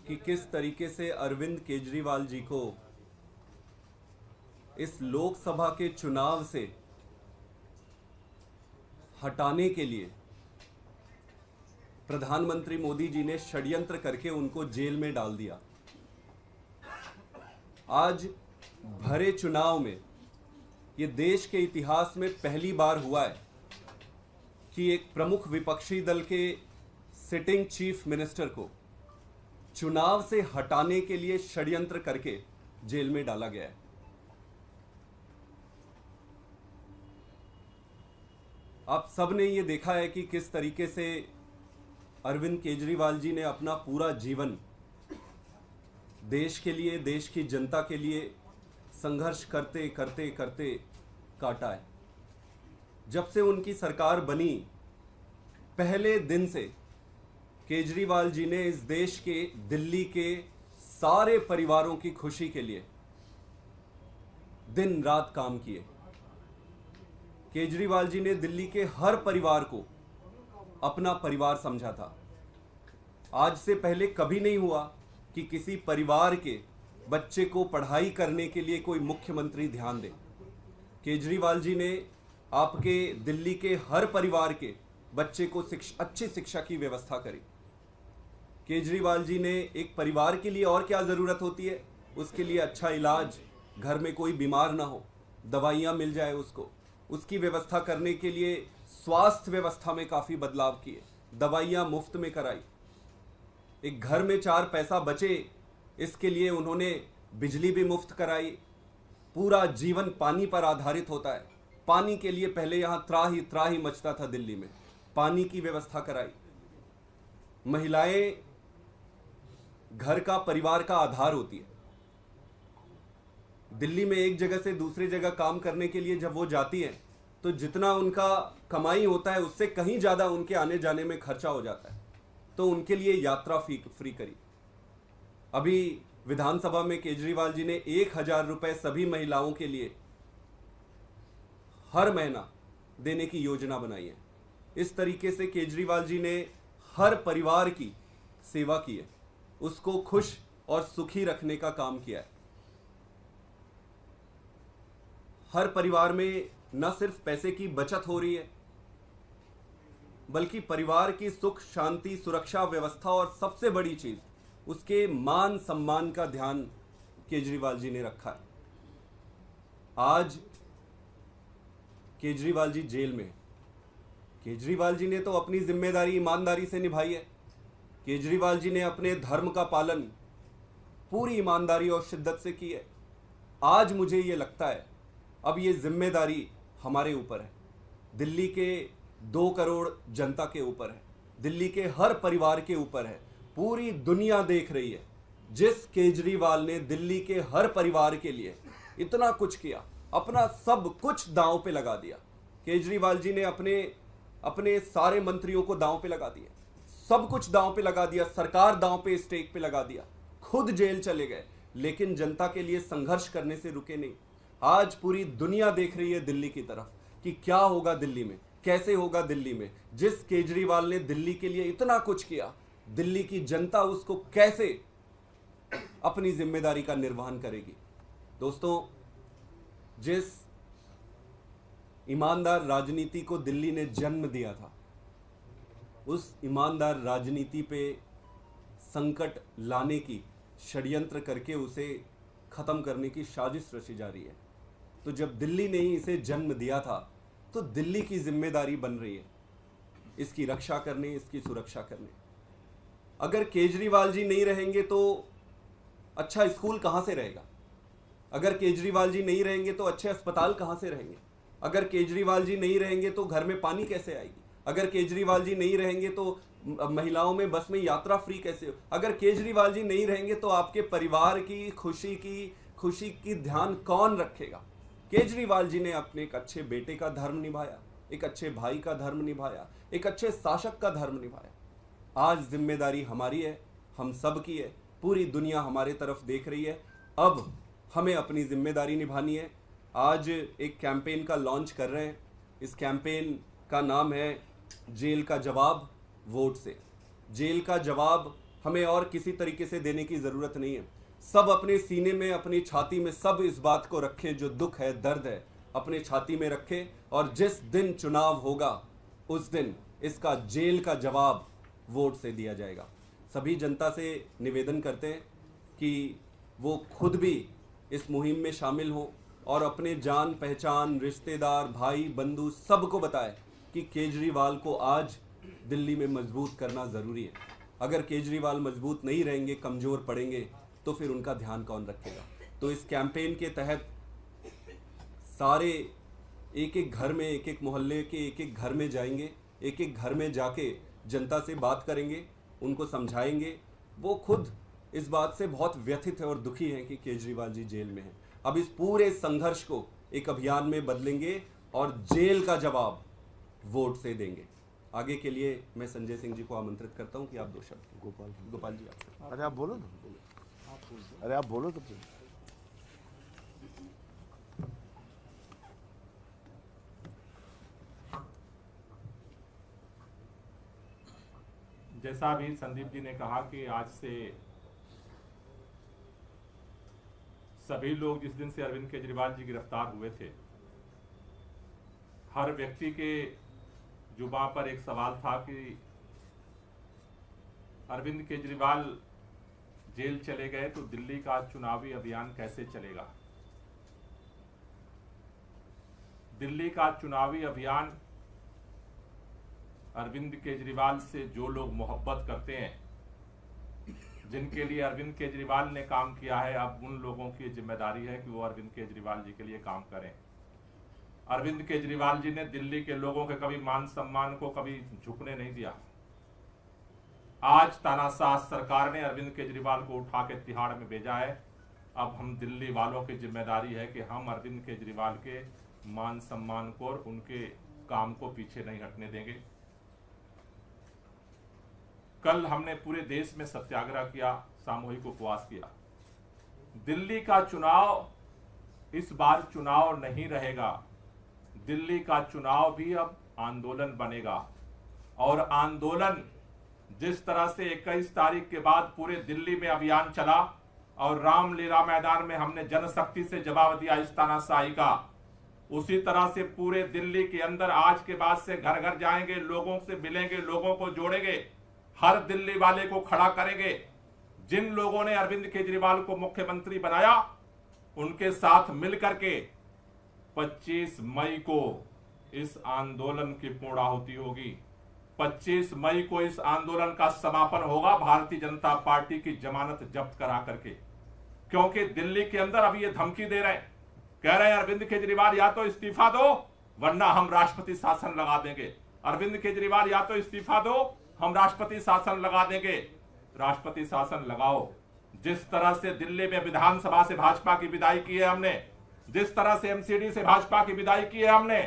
कि किस तरीके से अरविंद केजरीवाल जी को इस लोकसभा के चुनाव से हटाने के लिए प्रधानमंत्री मोदी जी ने षड्यंत्र करके उनको जेल में डाल दिया। आज भरे चुनाव में ये देश के इतिहास में पहली बार हुआ है कि एक प्रमुख विपक्षी दल के सिटिंग चीफ मिनिस्टर को चुनाव से हटाने के लिए षड्यंत्र करके जेल में डाला गया है। आप सब ने ये देखा है कि किस तरीके से अरविंद केजरीवाल जी ने अपना पूरा जीवन देश के लिए, देश की जनता के लिए संघर्ष करते करते करते काटा है। जब से उनकी सरकार बनी, पहले दिन से केजरीवाल जी ने इस देश के, दिल्ली के सारे परिवारों की खुशी के लिए दिन रात काम किए। केजरीवाल जी ने दिल्ली के हर परिवार को अपना परिवार समझा था। आज से पहले कभी नहीं हुआ कि किसी परिवार के बच्चे को पढ़ाई करने के लिए कोई मुख्यमंत्री ध्यान दे। केजरीवाल जी ने आपके दिल्ली के हर परिवार के बच्चे को अच्छी शिक्षा की व्यवस्था करी। केजरीवाल जी ने एक परिवार के लिए और क्या ज़रूरत होती है, उसके लिए अच्छा इलाज, घर में कोई बीमार ना हो, दवाइयाँ मिल जाए उसको, उसकी व्यवस्था करने के लिए स्वास्थ्य व्यवस्था में काफ़ी बदलाव किए, दवाइयाँ मुफ्त में कराई। एक घर में 4 पैसा बचे, इसके लिए उन्होंने बिजली भी मुफ्त कराई। पूरा जीवन पानी पर आधारित होता है। पानी के लिए पहले यहाँ त्राही मचता था दिल्ली में, पानी की व्यवस्था कराई। महिलाएं घर का, परिवार का आधार होती है। दिल्ली में एक जगह से दूसरी जगह काम करने के लिए जब वो जाती हैं तो जितना उनका कमाई होता है उससे कहीं ज़्यादा उनके आने जाने में खर्चा हो जाता है, तो उनके लिए यात्रा फ्री करी। अभी विधानसभा में केजरीवाल जी ने 1000 रुपए सभी महिलाओं के लिए हर महीना देने की योजना बनाई है। इस तरीके से केजरीवाल जी ने हर परिवार की सेवा की है, उसको खुश और सुखी रखने का काम किया है। हर परिवार में न सिर्फ पैसे की बचत हो रही है, बल्कि परिवार की सुख, शांति, सुरक्षा व्यवस्था और सबसे बड़ी चीज उसके मान सम्मान का ध्यान केजरीवाल जी ने रखा है। आज केजरीवाल जी जेल में। केजरीवाल जी ने तो अपनी जिम्मेदारी ईमानदारी से निभाई है। केजरीवाल जी ने अपने धर्म का पालन पूरी ईमानदारी और शिद्दत से की है। आज मुझे ये लगता है अब ये जिम्मेदारी हमारे ऊपर है, दिल्ली के 2 करोड़ जनता के ऊपर है, दिल्ली के हर परिवार के ऊपर है। पूरी दुनिया देख रही है जिस केजरीवाल ने दिल्ली के हर परिवार के लिए इतना कुछ किया, अपना सब कुछ दांव पे लगा दिया। केजरीवाल जी ने अपने सारे मंत्रियों को दांव पे लगा दिया, सब कुछ दांव पे लगा दिया, सरकार दांव पे, स्टेक पे लगा दिया, खुद जेल चले गए, लेकिन जनता के लिए संघर्ष करने से रुके नहीं। आज पूरी दुनिया देख रही है दिल्ली की तरफ कि क्या होगा दिल्ली में, कैसे होगा दिल्ली में। जिस केजरीवाल ने दिल्ली के लिए इतना कुछ किया, दिल्ली की जनता उसको कैसे अपनी जिम्मेदारी का निर्वहन करेगी। दोस्तों, जिस ईमानदार राजनीति को दिल्ली ने जन्म दिया था, उस ईमानदार राजनीति पे संकट लाने की, षड्यंत्र करके उसे खत्म करने की साजिश रची जा रही है। तो जब दिल्ली ने ही इसे जन्म दिया था, तो दिल्ली की जिम्मेदारी बन रही है इसकी रक्षा करने, इसकी सुरक्षा करने। अगर केजरीवाल जी नहीं रहेंगे तो अच्छा स्कूल कहां से रहेगा? अगर केजरीवाल जी नहीं रहेंगे तो अच्छे अस्पताल कहां से रहेंगे? अगर केजरीवाल जी नहीं रहेंगे तो घर में पानी कैसे आएगी? अगर केजरीवाल जी नहीं रहेंगे तो महिलाओं में बस में यात्रा फ्री कैसे हो? अगर केजरीवाल जी नहीं रहेंगे तो आपके परिवार की खुशी की ध्यान कौन रखेगा? केजरीवाल जी ने अपने एक अच्छे बेटे का धर्म निभाया, एक अच्छे भाई का धर्म निभाया, एक अच्छे शासक का धर्म निभाया। आज जिम्मेदारी हमारी है, हम सब की है, पूरी दुनिया हमारे तरफ देख रही है। अब हमें अपनी जिम्मेदारी निभानी है। आज एक कैंपेन का लॉन्च कर रहे हैं। इस कैंपेन का नाम है जेल का जवाब वोट से। जेल का जवाब हमें और किसी तरीके से देने की ज़रूरत नहीं है। सब अपने सीने में, अपनी छाती में सब इस बात को रखें, जो दुख है, दर्द है, अपने छाती में रखें, और जिस दिन चुनाव होगा उस दिन इसका जेल का जवाब वोट से दिया जाएगा। सभी जनता से निवेदन करते हैं कि वो खुद भी इस मुहिम में शामिल हों और अपने जान पहचान, रिश्तेदार, भाई बंधु सबको बताएं कि केजरीवाल को आज दिल्ली में मजबूत करना ज़रूरी है। अगर केजरीवाल मजबूत नहीं रहेंगे, कमज़ोर पड़ेंगे, तो फिर उनका ध्यान कौन रखेगा। तो इस कैंपेन के तहत सारे एक एक घर में, एक एक मोहल्ले के एक एक घर में जाएंगे, एक एक घर में जाके जनता से बात करेंगे, उनको समझाएंगे। वो खुद इस बात से बहुत व्यथित है और दुखी हैं कि केजरीवाल जी जेल में हैं। अब इस पूरे संघर्ष को एक अभियान में बदलेंगे और जेल का जवाब वोट से देंगे। आगे के लिए मैं संजय सिंह जी को आमंत्रित करता हूं कि आप दो शब्द। गोपाल जी आप। अरे आप बोलो ना, अरे आप बोलो तो। जैसा भी संदीप जी ने कहा कि आज से सभी लोग, जिस दिन से अरविंद केजरीवाल जी गिरफ्तार हुए थे, हर व्यक्ति के जुबान पर एक सवाल था कि अरविंद केजरीवाल जेल चले गए तो दिल्ली का चुनावी अभियान कैसे चलेगा। दिल्ली का चुनावी अभियान अरविंद केजरीवाल से जो लोग मोहब्बत करते हैं, जिनके लिए अरविंद केजरीवाल ने काम किया है, अब उन लोगों की जिम्मेदारी है कि वो अरविंद केजरीवाल जी के लिए काम करें। अरविंद केजरीवाल जी ने दिल्ली के लोगों के कभी मान सम्मान को कभी झुकने नहीं दिया। आज तानाशाह सरकार ने अरविंद केजरीवाल को उठा के तिहाड़ में भेजा है। अब हम दिल्ली वालों की जिम्मेदारी है कि हम अरविंद केजरीवाल के मान सम्मान को और उनके काम को पीछे नहीं हटने देंगे। कल हमने पूरे देश में सत्याग्रह किया, सामूहिक उपवास किया। दिल्ली का चुनाव इस बार चुनाव नहीं रहेगा। दिल्ली का चुनाव भी अब आंदोलन बनेगा, और आंदोलन जिस तरह से 21 तारीख के बाद पूरे दिल्ली में अभियान चला और रामलीला मैदान में हमने जनशक्ति से जवाब दिया इस तानाशाही का, उसी तरह से पूरे दिल्ली के अंदर आज के बाद से घर घर जाएंगे, लोगों से मिलेंगे, लोगों को जोड़ेंगे, हर दिल्ली वाले को खड़ा करेंगे। जिन लोगों ने अरविंद केजरीवाल को मुख्यमंत्री बनाया, उनके साथ मिलकर के 25 मई को इस आंदोलन की पूर्णाहुति होगी। 25 मई को इस आंदोलन का समापन होगा भारतीय जनता पार्टी की जमानत जब्त करा करके। क्योंकि दिल्ली के अंदर अभी ये धमकी दे रहे हैं, कह रहे हैं अरविंद केजरीवाल या तो इस्तीफा दो वरना हम राष्ट्रपति शासन लगा देंगे। अरविंद केजरीवाल या तो इस्तीफा दो, हम राष्ट्रपति शासन लगा देंगे। राष्ट्रपति शासन लगाओ। जिस तरह से दिल्ली में विधानसभा से भाजपा की विदाई की है हमने, जिस तरह से एमसीडी से भाजपा की विदाई की है हमने,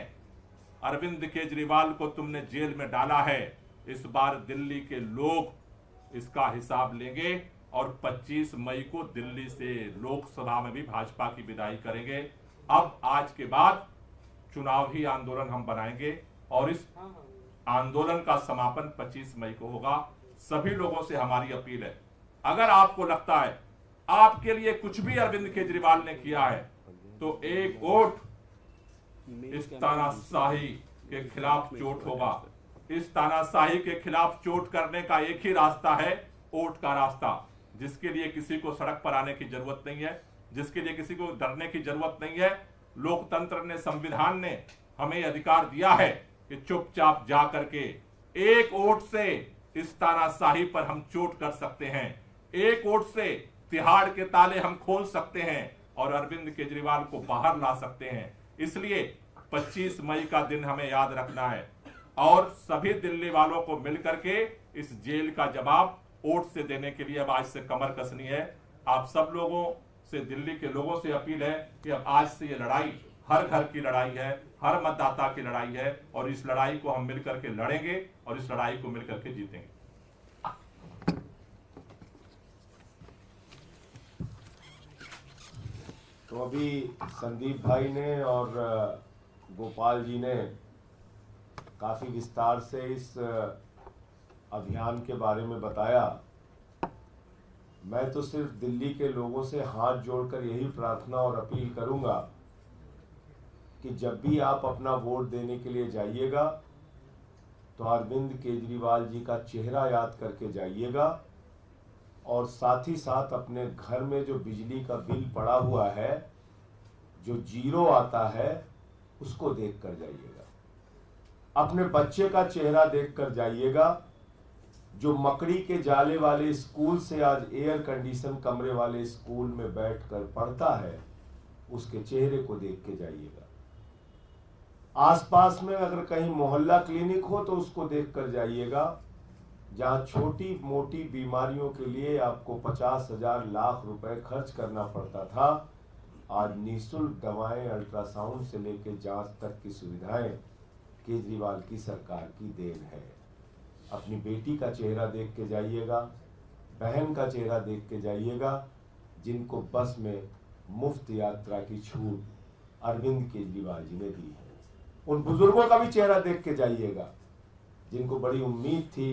अरविंद केजरीवाल को तुमने जेल में डाला है। इस बार दिल्ली के लोग इसका हिसाब लेंगे और 25 मई को दिल्ली से लोकसभा में भी भाजपा की विदाई करेंगे। अब आज के बाद चुनावी आंदोलन हम बनाएंगे और इस आंदोलन का समापन 25 मई को होगा। सभी लोगों से हमारी अपील है, अगर आपको लगता है आपके लिए कुछ भी अरविंद केजरीवाल ने किया है, तो एक वोट इस तानाशाही के खिलाफ चोट होगा। इस तानाशाही के खिलाफ चोट करने का एक ही रास्ता है, वोट का रास्ता, जिसके लिए किसी को सड़क पर आने की जरूरत नहीं है, जिसके लिए किसी को डरने की जरूरत नहीं है। लोकतंत्र ने, संविधान ने हमें अधिकार दिया है कि चुपचाप जा करके एक वोट से इस तानाशाही पर हम चोट कर सकते हैं। एक वोट से तिहाड़ के ताले हम खोल सकते हैं और अरविंद केजरीवाल को बाहर ला सकते हैं। इसलिए 25 मई का दिन हमें याद रखना है और सभी दिल्ली वालों को मिलकर के इस जेल का जवाब वोट से देने के लिए अब आज से कमर कसनी है। आप सब लोगों से, दिल्ली के लोगों से अपील है कि अब आज से ये लड़ाई हर घर की लड़ाई है, हर मतदाता की लड़ाई है और इस लड़ाई को हम मिलकर के लड़ेंगे और इस लड़ाई को मिलकर के जीतेंगे। तो अभी संदीप भाई ने और गोपाल जी ने काफ़ी विस्तार से इस अभियान के बारे में बताया मैं तो सिर्फ दिल्ली के लोगों से हाथ जोड़कर यही प्रार्थना और अपील करूंगा कि जब भी आप अपना वोट देने के लिए जाइएगा तो अरविंद केजरीवाल जी का चेहरा याद करके जाइएगा, और साथ ही साथ अपने घर में जो बिजली का बिल पड़ा हुआ है, जो जीरो आता है, उसको देख कर जाइएगा। अपने बच्चे का चेहरा देख कर जाइएगा जो मकड़ी के जाले वाले स्कूल से आज एयर कंडीशन कमरे वाले स्कूल में बैठकर पढ़ता है, उसके चेहरे को देख के जाइएगा। आसपास में अगर कहीं मोहल्ला क्लिनिक हो तो उसको देख कर जाइएगा, जहां छोटी मोटी बीमारियों के लिए आपको 50,000 लाख रुपए खर्च करना पड़ता था, आज निःशुल्क दवाएं, अल्ट्रासाउंड से लेकर जांच तक की सुविधाएं केजरीवाल की सरकार की देन है। अपनी बेटी का चेहरा देख के जाइएगा, बहन का चेहरा देख के जाइएगा, जिनको बस में मुफ्त यात्रा की छूट अरविंद केजरीवाल जी ने दी है। उन बुजुर्गों का भी चेहरा देख के जाइएगा जिनको बड़ी उम्मीद थी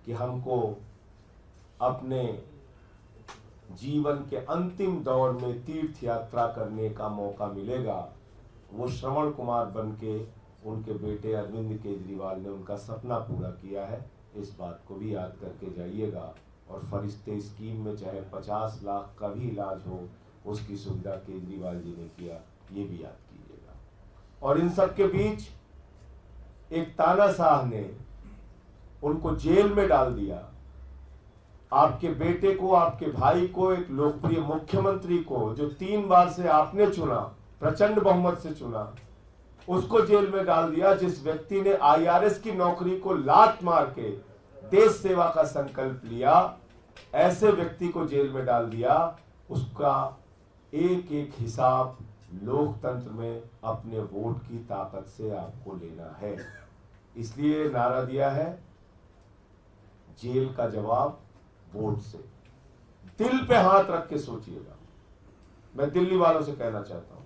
कि हमको अपने जीवन के अंतिम दौर में तीर्थ यात्रा करने का मौका मिलेगा। वो श्रवण कुमार बन के उनके बेटे अरविंद केजरीवाल ने उनका सपना पूरा किया है। इस बात को भी याद करके जाइएगा, और फरिश्ते स्कीम में चाहे 50 लाख का भी इलाज हो, उसकी सुविधा केजरीवाल जी ने किया, ये भी याद कीजिएगा। और इन सब के बीच एक तानाशाह ने उनको जेल में डाल दिया। आपके बेटे को, आपके भाई को, एक लोकप्रिय मुख्यमंत्री को जो 3 बार से आपने चुना, प्रचंड बहुमत से चुना, उसको जेल में डाल दिया। जिस व्यक्ति ने IRS की नौकरी को लात मार के देश सेवा का संकल्प लिया, ऐसे व्यक्ति को जेल में डाल दिया। उसका एक एक हिसाब लोकतंत्र में अपने वोट की ताकत से आपको लेना है। इसलिए नारा दिया है, जेल का जवाब वोट से। दिल पे हाथ रख के सोचिएगा। मैं दिल्ली वालों से कहना चाहता हूं,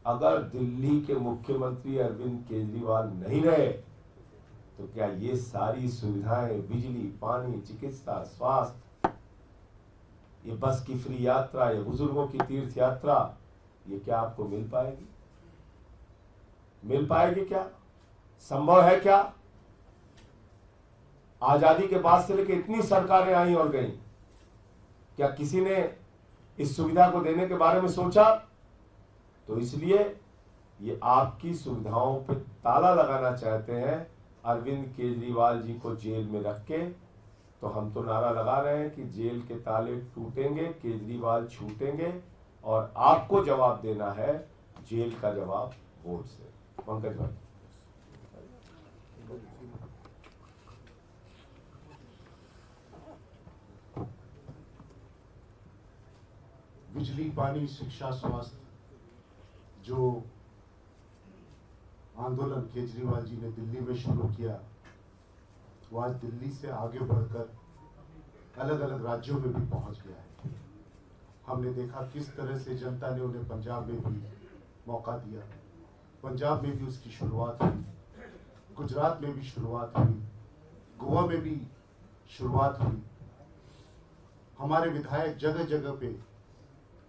अगर दिल्ली के मुख्यमंत्री अरविंद केजरीवाल नहीं रहे तो क्या ये सारी सुविधाएं, बिजली, पानी, चिकित्सा, स्वास्थ्य, ये बस की फ्री यात्रा, ये बुजुर्गों की तीर्थ यात्रा, ये क्या आपको मिल पाएगी? मिल पाएगी क्या? संभव है क्या? आजादी के बाद से लेकर इतनी सरकारें आई और गई, क्या किसी ने इस सुविधा को देने के बारे में सोचा? तो इसलिए ये आपकी सुविधाओं पे ताला लगाना चाहते हैं अरविंद केजरीवाल जी को जेल में रख के। तो हम तो नारा लगा रहे हैं कि जेल के ताले टूटेंगे, केजरीवाल छूटेंगे, और आपको जवाब देना है जेल का जवाब वोट से। पंकज भाई, बिजली, पानी, शिक्षा, स्वास्थ्य, जो आंदोलन केजरीवाल जी ने दिल्ली में शुरू किया, वो आज दिल्ली से आगे बढ़कर अलग अलग राज्यों में भी पहुंच गया है। हमने देखा किस तरह से जनता ने उन्हें पंजाब में भी मौका दिया, पंजाब में भी उसकी शुरुआत हुई, गुजरात में भी शुरुआत हुई, गोवा में भी शुरुआत हुई। हमारे विधायक जगह जगह पे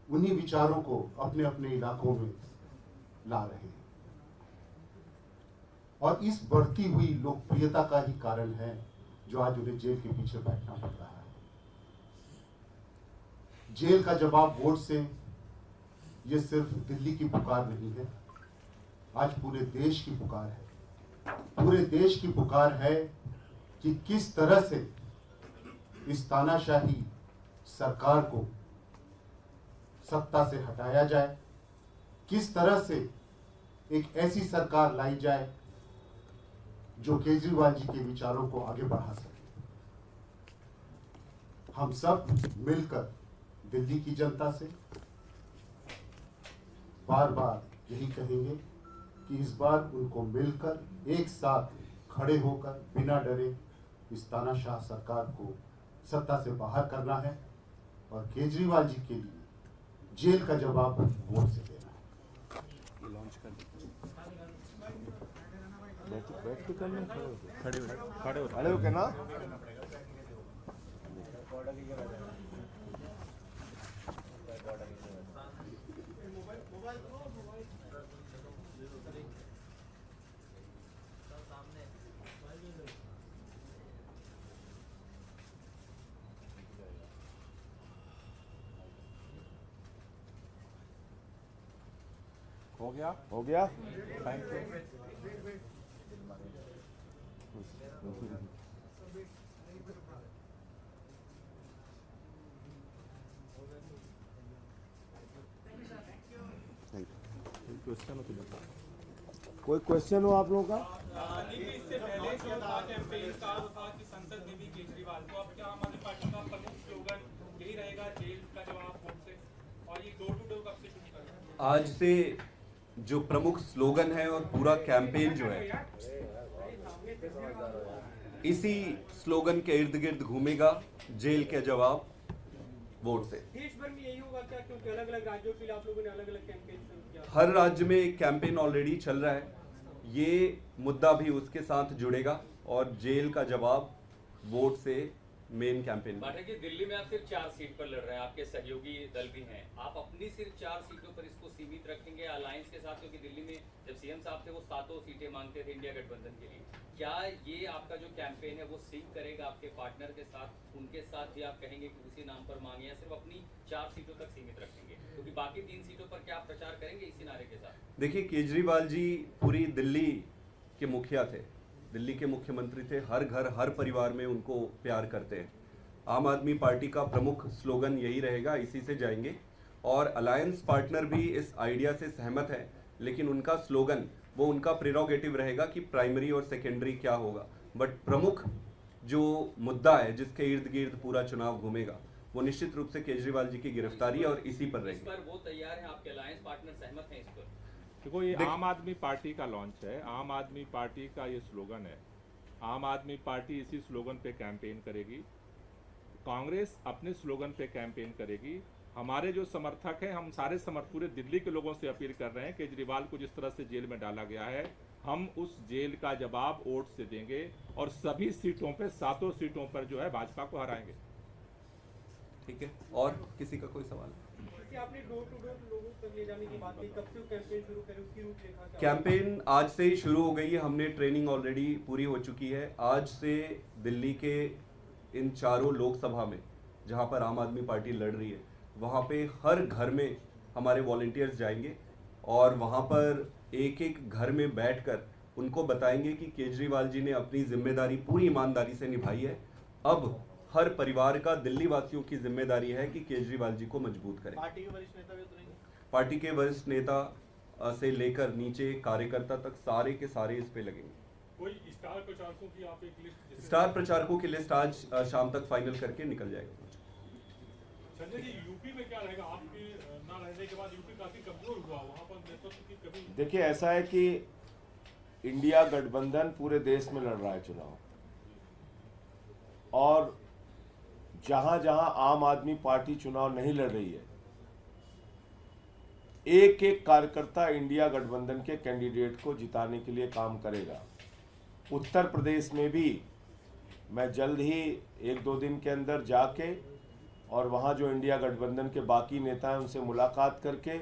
उन्हीं विचारों को अपने अपने इलाकों में ला रहे हैं, और इस बढ़ती हुई लोकप्रियता का ही कारण है जो आज उन्हें जेल के पीछे बैठना पड़ रहा है। जेल का जवाब वोट से, ये सिर्फ दिल्ली की पुकार नहीं है, आज पूरे देश की पुकार है। पूरे देश की पुकार है कि किस तरह से इस तानाशाही सरकार को सत्ता से हटाया जाए, किस तरह से एक ऐसी सरकार लाई जाए जो केजरीवाल जी के विचारों को आगे बढ़ा सके। हम सब मिलकर दिल्ली की जनता से बार बार यही कहेंगे कि इस बार उनको मिलकर एक साथ खड़े होकर बिना डरे इस तानाशाह सरकार को सत्ता से बाहर करना है, और केजरीवाल जी के लिए जेल का जवाब वोट से देना है। लॉन्च कर बैठ के करना, खड़े हो, खड़े हो ना। हो गया? हो गया? Thank you. क्वेश्चन कोई क्वेश्चन हो आप लोगों का? इससे पहले जो था कैंपेन का वो था कि संसद में भी केजरीवाल को, अब क्या आम आदमी पार्टी का प्रमुख स्लोगन यही रहेगा, जेल का जवाब वोट से, और ये डोर टू डोर कब से शुरू करेंगे? आज से जो प्रमुख स्लोगन है और पूरा कैंपेन जो है इसी स्लोगन के इर्द गिर्द घूमेगा, जेल के जवाब वोट से। देश भर में यही होगा क्या, क्योंकि अलग अलग राज्यों के लिए आप लोगों ने अलग अलग कैंपेन शुरू किया? हर राज्य में एक कैंपेन ऑलरेडी चल रहा है, ये मुद्दा भी उसके साथ जुड़ेगा और जेल का जवाब वोट से मेन कैंपेन। पाठक जी, दिल्ली में आप सिर्फ 4 सीट पर लड़ रहे हैं, आपके सहयोगी दल भी हैं, आप अपनी सिर्फ 4 सीटों पर इसको सीमित रखेंगे अलायंस के साथ? क्योंकि दिल्ली में जब सीएम साहब थे वो 7 सीटें मांगते थे इंडिया गठबंधन के लिए। क्या ये आपका जो कैंपेन है वो सिंक करेगा आपके पार्टनर के साथ? उनके साथ भी आप कहेंगे कि उसी नाम पर मांगे, या सिर्फ अपनी 4 सीटों तक सीमित रखेंगे? क्योंकि बाकी 3 सीटों पर क्या आप प्रचार करेंगे इसी नारे के साथ? देखिए, केजरीवाल जी पूरी दिल्ली के मुखिया थे, दिल्ली के मुख्यमंत्री थे, हर घर हर परिवार में उनको प्यार करते हैं। आम आदमी पार्टी का प्रमुख स्लोगन यही रहेगा, इसी से जाएंगे और अलायंस पार्टनर भी इस आइडिया से सहमत है, लेकिन उनका स्लोगन वो उनका प्रेरोगेटिव रहेगा कि प्राइमरी और सेकेंडरी क्या होगा, बट प्रमुख जो मुद्दा है जिसके इर्द गिर्द पूरा चुनाव घूमेगा वो निश्चित रूप से केजरीवाल जी की गिरफ्तारी और इसी पर रहेगी। इस पर वो तैयार है, आपके अलायंस पार्टनर सहमत हैं इस पर? देखो, ये आम आदमी पार्टी का लॉन्च है, आम आदमी पार्टी का ये स्लोगन है, आम आदमी पार्टी इसी स्लोगन पे कैंपेन करेगी, कांग्रेस अपने स्लोगन पे कैंपेन करेगी। हमारे जो समर्थक हैं, हम सारे पूरे दिल्ली के लोगों से अपील कर रहे हैं, केजरीवाल को जिस तरह से जेल में डाला गया है, हम उस जेल का जवाब वोट से देंगे और सभी सीटों पे 7 सीटों पर जो है भाजपा को हराएंगे। ठीक है, और किसी का कोई सवाल? जैसे आपने डोर टू डोर लोगों तक ले जाने की बात की, कब से कैंपेन शुरू करें, उसकी रूपरेखा क्या? कैंपेन आज से ही शुरू हो गई है, हमने ट्रेनिंग ऑलरेडी पूरी हो चुकी है। आज से दिल्ली के इन 4 लोकसभा में जहां पर आम आदमी पार्टी लड़ रही है, वहां पे हर घर में हमारे वॉलंटियर्स जाएंगे और वहां पर एक एक घर में बैठकर उनको बताएंगे कि केजरीवाल जी ने अपनी जिम्मेदारी पूरी ईमानदारी से निभाई है। अब हर परिवार का, दिल्ली वासियों की जिम्मेदारी है कि केजरीवाल जी को मजबूत करें। पार्टी के वरिष्ठ नेता भी उतरेंगे? पार्टी के वरिष्ठ नेता से लेकर नीचे कार्यकर्ता तक सारे के सारे इस पे लगेंगे। कोई स्टार प्रचारकों की आप एक लिस्ट? स्टार प्रचारकों की लिस्ट आज शाम तक फाइनल करके निकल जाएगी। संजय जी, यूपी में क्या रहेगा? आपके ना रहने के बाद यूपी काफी कमजोर हुआ, वहाँ पर नेतृत्व की कमी। देखिए, ऐसा है कि इंडिया गठबंधन पूरे देश में लड़ रहा है चुनाव, और जहां जहां आम आदमी पार्टी चुनाव नहीं लड़ रही है, एक एक कार्यकर्ता इंडिया गठबंधन के कैंडिडेट को जिताने के लिए काम करेगा। उत्तर प्रदेश में भी मैं जल्द ही 1-2 दिन के अंदर जाके और वहाँ जो इंडिया गठबंधन के बाकी नेता हैं उनसे मुलाकात करके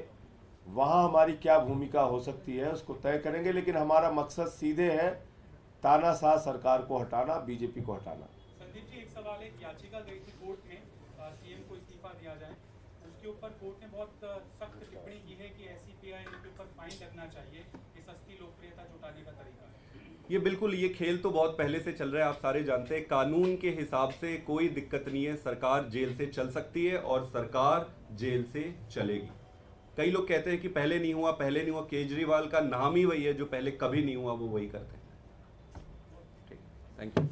वहाँ हमारी क्या भूमिका हो सकती है उसको तय करेंगे। लेकिन हमारा मकसद सीधे है, तानाशाह सरकार को हटाना, बीजेपी को हटाना। संदीप जी, एक सवाल है, याचिका गई थी कोर्ट में सीएम को इस्तीफा दिया जाए, उसके ऊपर कोर्ट ने बहुत सख्त टिप्पणी की है कि SCPI के ऊपर फाइन लगना चाहिए, ये सस्ती लोकप्रियता जुटाने का तरीका है। ये बिल्कुल, ये खेल तो बहुत पहले से चल रहा है, आप सारे जानते हैं। कानून के हिसाब से कोई दिक्कत नहीं है, सरकार जेल से चल सकती है और सरकार जेल से चलेगी। कई लोग कहते हैं कि पहले नहीं हुआ, पहले नहीं हुआ। केजरीवाल का नाम ही वही है, जो पहले कभी नहीं हुआ वो वही करते हैं। ठीक, थैंक यू।